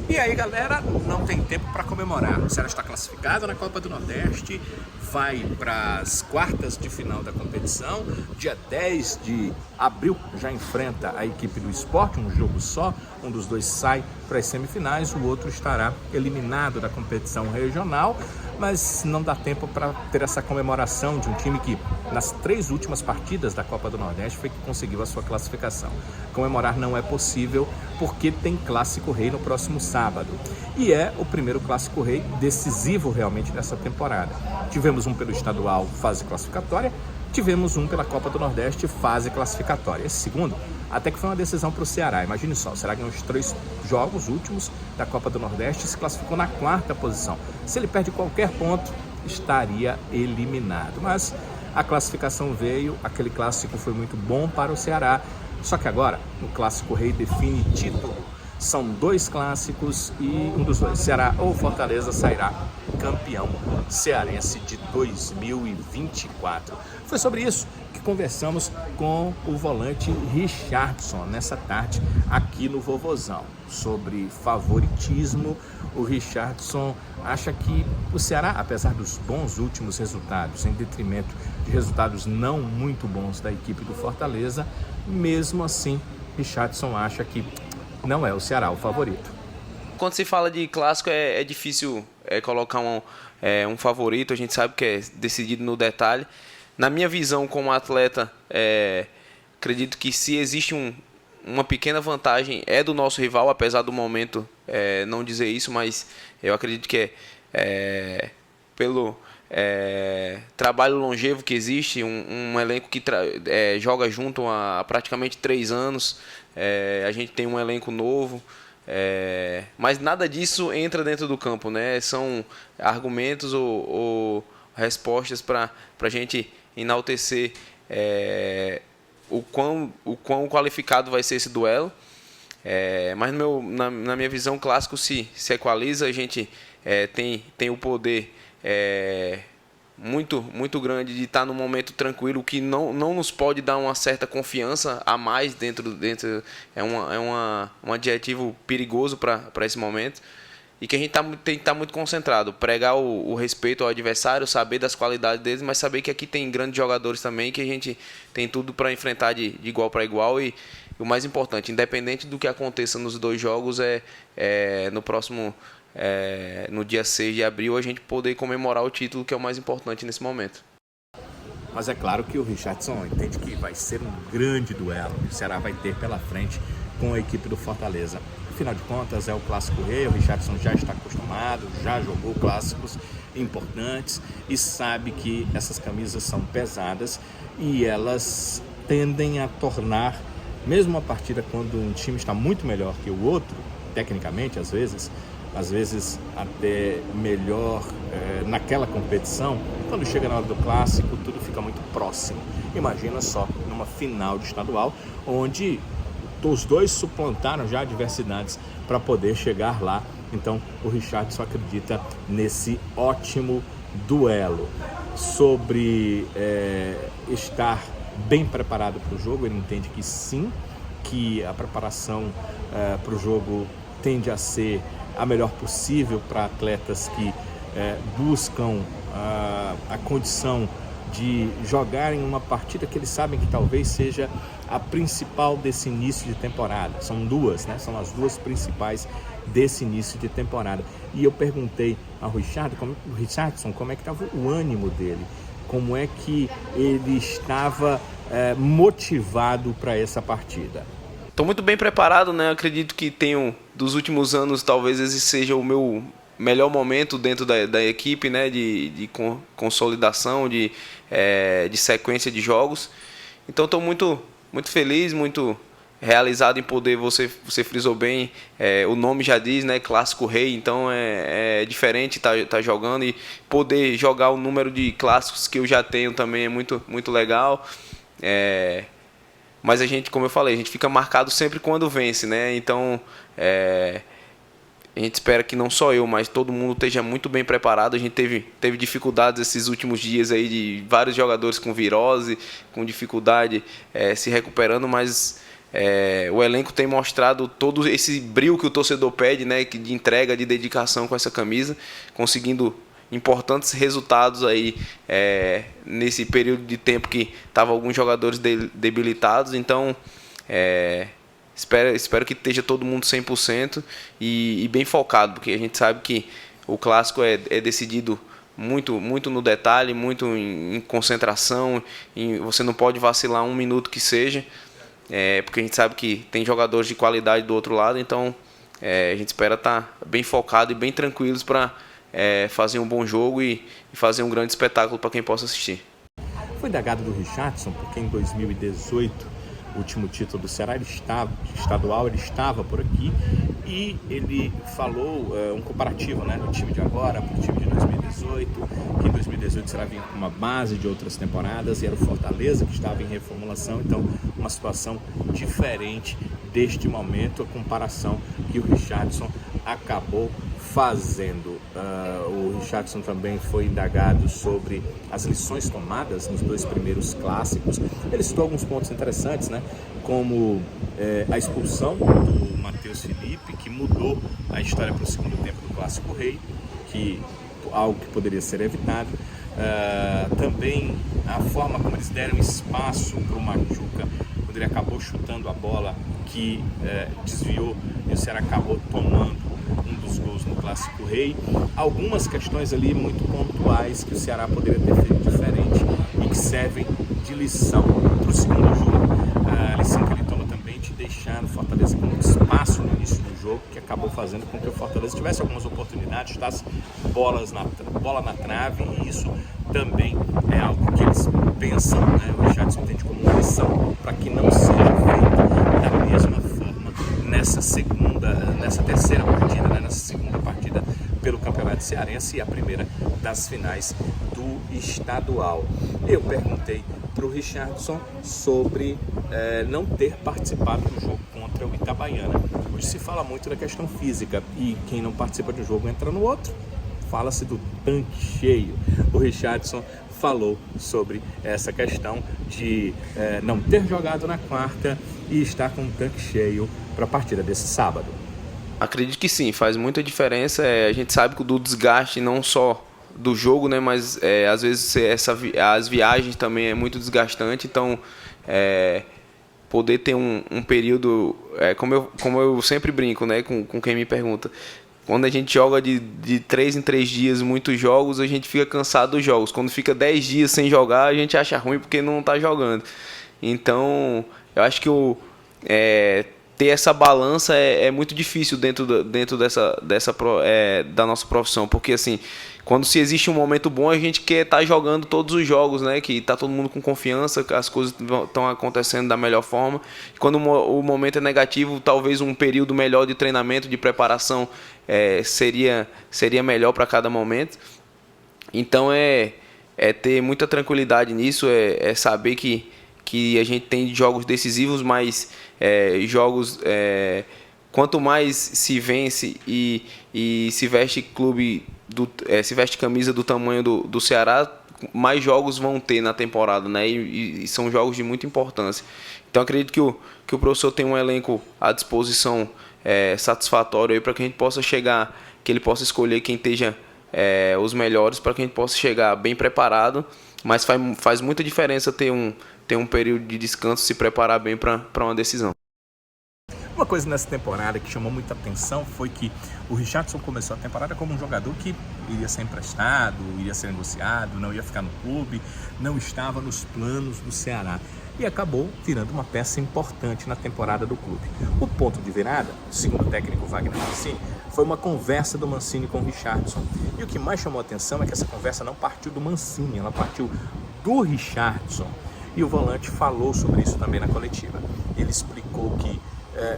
E aí, galera, não tem tempo para comemorar. O Ceará está classificado na Copa do Nordeste, vai para as quartas de final da competição. Dia 10 de abril já enfrenta a equipe do Sport, um jogo só. Um dos dois sai para as semifinais, o outro estará eliminado da competição regional. Mas não dá tempo para ter essa comemoração de um time que, nas 3 últimas partidas da Copa do Nordeste, foi que conseguiu a sua classificação. Comemorar não é possível porque tem Clássico Rei no próximo sábado. E é o primeiro Clássico Rei decisivo realmente dessa temporada. Tivemos um pelo estadual fase classificatória, tivemos um pela Copa do Nordeste fase classificatória. Esse segundo até que foi uma decisão para o Ceará. Imagine só, o Ceará ganhou os 3 jogos últimos da Copa do Nordeste e se classificou na 4ª posição. Se ele perde qualquer ponto, estaria eliminado. Mas a classificação veio, aquele clássico foi muito bom para o Ceará. Só que agora, o Clássico Rei define título. São 2 clássicos e um dos dois, Ceará ou Fortaleza, sairá campeão cearense de 2024. Foi sobre isso que conversamos com o volante Richardson nessa tarde aqui no Vovozão. Sobre favoritismo, o Richardson acha que o Ceará, apesar dos bons últimos resultados, em detrimento de resultados não muito bons da equipe do Fortaleza, mesmo assim, Richardson acha que não é o Ceará o favorito. Quando se fala de clássico é difícil colocar um favorito, a gente sabe que é decidido no detalhe. Na minha visão como atleta, acredito que se existe uma pequena vantagem é do nosso rival, apesar do momento não dizer isso, mas eu acredito que pelo trabalho longevo que existe, um elenco que joga junto há praticamente 3 anos, a gente tem um elenco novo, mas nada disso entra dentro do campo, né? São argumentos ou respostas para a gente enaltecer o quão qualificado vai ser esse duelo. Mas na minha visão, o clássico se equaliza, a gente tem o poder muito grande de estar num momento tranquilo, que não nos pode dar uma certa confiança a mais dentro um adjetivo perigoso para esse momento, e que a gente tem que estar muito concentrado, pregar o respeito ao adversário, saber das qualidades deles, mas saber que aqui tem grandes jogadores também, que a gente tem tudo para enfrentar de igual para igual. E o mais importante, independente do que aconteça nos 2 jogos, no próximo no dia 6 de abril a gente poder comemorar o título, que é o mais importante nesse momento. Mas é claro que o Richardson entende que vai ser um grande duelo que o Ceará vai ter pela frente com a equipe do Fortaleza. Afinal de contas, é o Clássico Rei, o Richardson já está acostumado, já jogou clássicos importantes e sabe que essas camisas são pesadas e elas tendem a tornar, mesmo a partida quando um time está muito melhor que o outro, tecnicamente, às vezes até melhor naquela competição, quando chega na hora do clássico, tudo fica muito próximo. Imagina só, numa final de estadual, onde os dois suplantaram já adversidades para poder chegar lá. Então, o Richardson acredita nesse ótimo duelo. Sobre estar bem preparado para o jogo, ele entende que sim, que a preparação para o jogo tende a ser a melhor possível para atletas que buscam a condição de jogar em uma partida que eles sabem que talvez seja a principal desse início de temporada. São 2, né? São as 2 principais desse início de temporada. E eu perguntei ao Richardson como é que estava o ânimo dele, como é que ele estava motivado para essa partida. Estou muito bem preparado, né? Acredito que dos últimos anos, talvez esse seja o meu melhor momento dentro da equipe, né? De consolidação, de sequência de jogos. Então estou muito feliz, muito realizado em poder, você frisou bem, o nome já diz, né? Clássico Rei, então é diferente tá jogando, e poder jogar o número de clássicos que eu já tenho também é muito legal. Mas a gente, como eu falei, a gente fica marcado sempre quando vence, né? Então, a gente espera que não só eu, mas todo mundo esteja muito bem preparado. A gente teve dificuldades esses últimos dias aí, de vários jogadores com virose, com dificuldade se recuperando, mas o elenco tem mostrado todo esse brilho que o torcedor pede, né, de entrega, de dedicação com essa camisa, conseguindo importantes resultados aí nesse período de tempo que estavam alguns jogadores debilitados. Então espero que esteja todo mundo 100% e bem focado, porque a gente sabe que o clássico é decidido muito no detalhe, muito em concentração, você não pode vacilar um minuto que seja, porque a gente sabe que tem jogadores de qualidade do outro lado. Então a gente espera estar bem focado e bem tranquilos para fazer um bom jogo e fazer um grande espetáculo para quem possa assistir. Foi indagado do Richardson, porque em 2018, o último título do Ceará, estadual, ele estava por aqui, e ele falou um comparativo, né, do time de agora para o time de 2018, que em 2018 o Ceará vinha com uma base de outras temporadas, e era o Fortaleza que estava em reformulação. Então uma situação diferente deste momento, a comparação que o Richardson acabou fazendo. O Richardson também foi indagado sobre as lições tomadas nos 2 primeiros clássicos. Ele citou alguns pontos interessantes, né? Como a expulsão do Matheus Felipe, que mudou a história para o segundo tempo do Clássico Rei, algo que poderia ser evitado. Também a forma como eles deram espaço para o Machuca, quando ele acabou chutando a bola, que desviou, e o Ceará acabou tomando um dos gols no Clássico Rei. Algumas questões ali muito pontuais que o Ceará poderia ter feito diferente e que servem de lição para o segundo jogo. A lição que ele toma também de deixar o Fortaleza com muito espaço no início do jogo, que acabou fazendo com que o Fortaleza tivesse algumas oportunidades, chutasse bola na trave, e isso também é algo que eles pensam, né? O Richardson entende como uma lição para que não seja feito da mesma forma nessa terceira partida, né? Nessa segunda partida pelo Campeonato Cearense e a primeira das finais do estadual. Eu perguntei para o Richardson sobre não ter participado do jogo contra o Itabaiana. Hoje se fala muito da questão física, e quem não participa de um jogo entra no outro. Fala-se do tanque cheio. O Richardson falou sobre essa questão de não ter jogado na quarta e estar com um tanque cheio para a partida desse sábado. Acredito que sim, faz muita diferença. A gente sabe que do desgaste não só do jogo, né, mas às vezes as viagens também é muito desgastante. Então poder ter um período, como eu sempre brinco, né, com quem me pergunta, quando a gente joga de 3 em 3 dias muitos jogos, a gente fica cansado dos jogos. Quando fica 10 dias sem jogar, a gente acha ruim porque não está jogando. Então eu acho que ter essa balança é muito difícil dentro da nossa profissão, porque assim, quando se existe um momento bom, a gente quer estar jogando todos os jogos, né? Que tá todo mundo com confiança, que as coisas estão acontecendo da melhor forma. Quando o momento é negativo, talvez um período melhor de treinamento, de preparação seria melhor para cada momento. Então ter muita tranquilidade nisso, saber que a gente tem jogos decisivos, mas jogos quanto mais se vence e se veste se veste camisa do tamanho do Ceará, mais jogos vão ter na temporada, né? E são jogos de muita importância. Então acredito que o professor tem um elenco à disposição satisfatório para que a gente possa chegar, que ele possa escolher quem esteja os melhores, para que a gente possa chegar bem preparado. Mas faz muita diferença ter um período de descanso, se preparar bem para uma decisão. Uma coisa nessa temporada que chamou muita atenção foi que o Richardson começou a temporada como um jogador que iria ser emprestado, iria ser negociado, não ia ficar no clube, não estava nos planos do Ceará, e acabou virando uma peça importante na temporada do clube. O ponto de virada, segundo o técnico Wagner Mancini, foi uma conversa do Mancini com o Richardson. E o que mais chamou a atenção é que essa conversa não partiu do Mancini, ela partiu do Richardson. E o volante falou sobre isso também na coletiva. Ele explicou que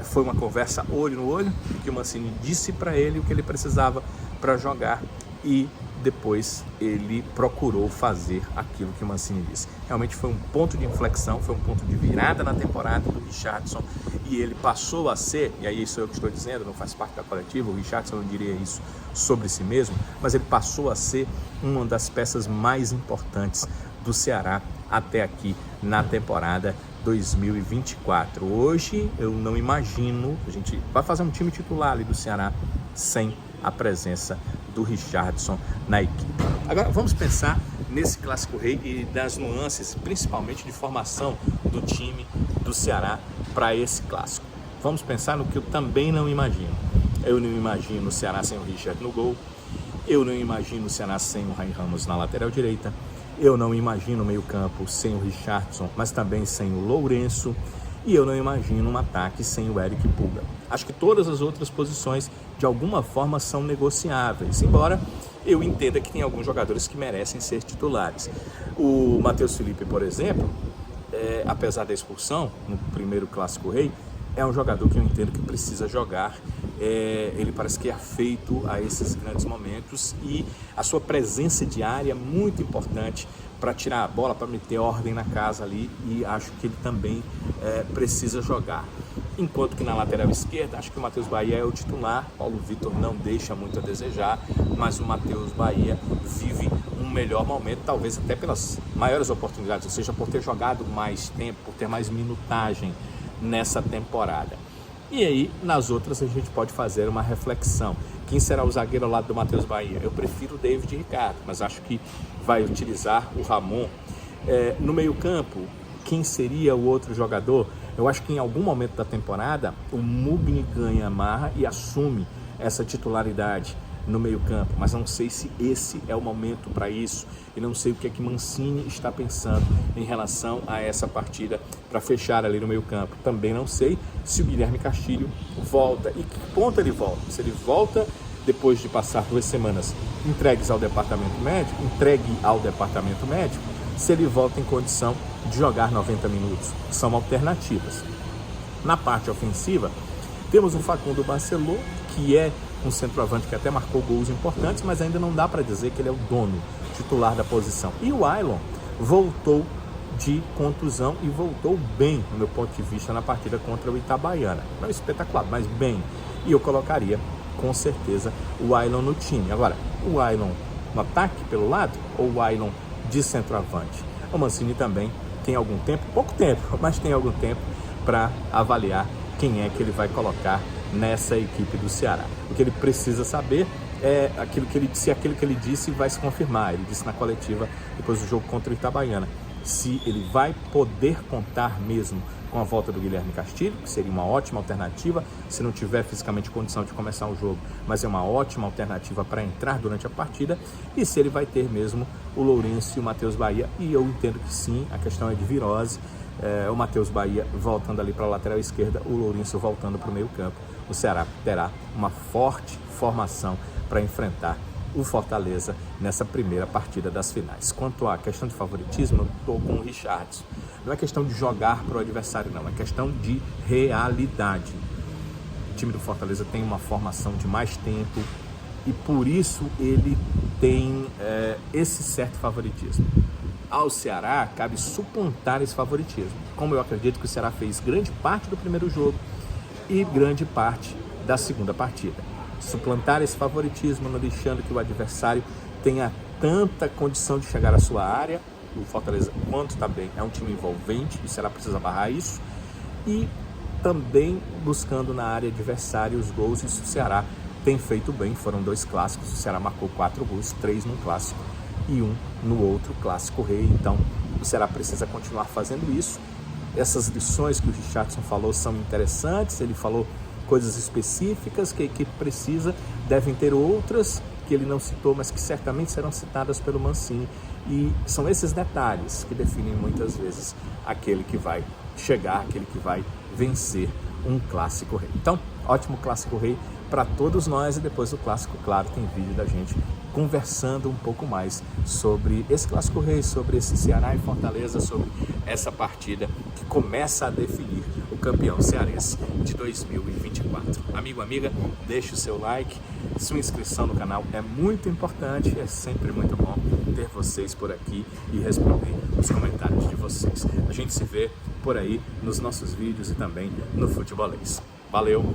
foi uma conversa olho no olho, que o Mancini disse para ele o que ele precisava para jogar, e depois ele procurou fazer aquilo que o Mancini disse. Realmente foi um ponto de inflexão, foi um ponto de virada na temporada do Richardson, e ele passou a ser, e aí isso é o que estou dizendo, não faz parte da coletiva, o Richardson não diria isso sobre si mesmo, mas ele passou a ser uma das peças mais importantes do Ceará até aqui na temporada 2024. Hoje eu não imagino, a gente vai fazer um time titular ali do Ceará sem a presença do Richarlison na equipe. Agora vamos pensar nesse Clássico Rei e das nuances, principalmente de formação do time do Ceará para esse clássico. Vamos pensar no que eu também não imagino. Eu não imagino o Ceará sem o Richard no gol. Eu não imagino o Ceará sem o Ryan Ramos na lateral direita. Eu não imagino o meio-campo sem o Richarlison, mas também sem o Lourenço. E eu não imagino um ataque sem o Eric Pulga. Acho que todas as outras posições, de alguma forma, são negociáveis, embora eu entenda que tem alguns jogadores que merecem ser titulares. O Matheus Felipe, por exemplo, apesar da expulsão no primeiro Clássico Rei, é um jogador que eu entendo que precisa jogar. Ele parece que é afeito a esses grandes momentos e a sua presença diária é muito importante para tirar a bola, para meter ordem na casa ali, e acho que ele também precisa jogar. Enquanto que na lateral esquerda, acho que o Matheus Bahia é o titular. Paulo Vitor não deixa muito a desejar, mas o Matheus Bahia vive um melhor momento, talvez até pelas maiores oportunidades, ou seja, por ter jogado mais tempo, por ter mais minutagem nessa temporada. E aí, nas outras, a gente pode fazer uma reflexão. Quem será o zagueiro ao lado do Matheus Bahia? Eu prefiro o David Ricardo, mas acho que vai utilizar o Ramon. No meio-campo, quem seria o outro jogador? Eu acho que em algum momento da temporada, o Mugni ganha a marra e assume essa titularidade no meio-campo, mas não sei se esse é o momento para isso e não sei o que é que Mancini está pensando em relação a essa partida para fechar ali no meio-campo. Também não sei se o Guilherme Castilho volta e que ponto ele volta. Se ele volta depois de passar 2 semanas entregue ao departamento médico, se ele volta em condição de jogar 90 minutos. São alternativas. Na parte ofensiva, temos o Facundo Barceló, que é um centroavante que até marcou gols importantes, mas ainda não dá para dizer que ele é o dono titular da posição. E o Ailon voltou de contusão e voltou bem, no meu ponto de vista, na partida contra o Itabaiana. Não é espetacular, mas bem. E eu colocaria, com certeza, o Ailon no time. Agora, o Ailon no ataque pelo lado ou o Ailon de centroavante? O Mancini também tem algum tempo, pouco tempo, mas tem algum tempo para avaliar quem é que ele vai colocar nessa equipe do Ceará. O que ele precisa saber é aquilo que ele disse vai se confirmar. Ele disse na coletiva depois do jogo contra o Itabaiana, se ele vai poder contar mesmo com a volta do Guilherme Castilho, que seria uma ótima alternativa se não tiver fisicamente condição de começar o jogo, mas é uma ótima alternativa para entrar durante a partida, e se ele vai ter mesmo o Lourenço e o Matheus Bahia. E eu entendo que sim, a questão é de virose. O Matheus Bahia voltando ali para a lateral esquerda, o Lourenço voltando para o meio campo. O Ceará terá uma forte formação para enfrentar o Fortaleza nessa primeira partida das finais. Quanto à questão de favoritismo, eu estou com o Richarlison. Não é questão de jogar para o adversário, não. É questão de realidade. O time do Fortaleza tem uma formação de mais tempo e por isso ele tem esse certo favoritismo. Ao Ceará cabe suplantar esse favoritismo. Como eu acredito que o Ceará fez grande parte do primeiro jogo e grande parte da segunda partida. Suplantar esse favoritismo, não deixando que o adversário tenha tanta condição de chegar à sua área. O Fortaleza, quanto também é um time envolvente, o Ceará precisa barrar isso. E também buscando na área adversária os gols. Isso o Ceará tem feito bem. Foram 2 clássicos, o Ceará marcou 4 gols, 3 num clássico e 1 no outro Clássico Rei. Então o Ceará precisa continuar fazendo isso. Essas lições que o Richarlison falou são interessantes. Ele falou coisas específicas que a equipe precisa, devem ter outras que ele não citou, mas que certamente serão citadas pelo Mancini. E são esses detalhes que definem muitas vezes aquele que vai chegar, aquele que vai vencer um Clássico Rei. Então, ótimo Clássico Rei para todos nós, e depois do Clássico, claro, tem vídeo da gente conversando um pouco mais sobre esse Clássico Rei, sobre esse Ceará e Fortaleza, sobre essa partida que começa a definir o campeão cearense de 2024. Amigo, amiga, deixe o seu like, sua inscrição no canal é muito importante, é sempre muito bom ter vocês por aqui e responder os comentários de vocês. A gente se vê por aí nos nossos vídeos e também no Futebolês. Valeu!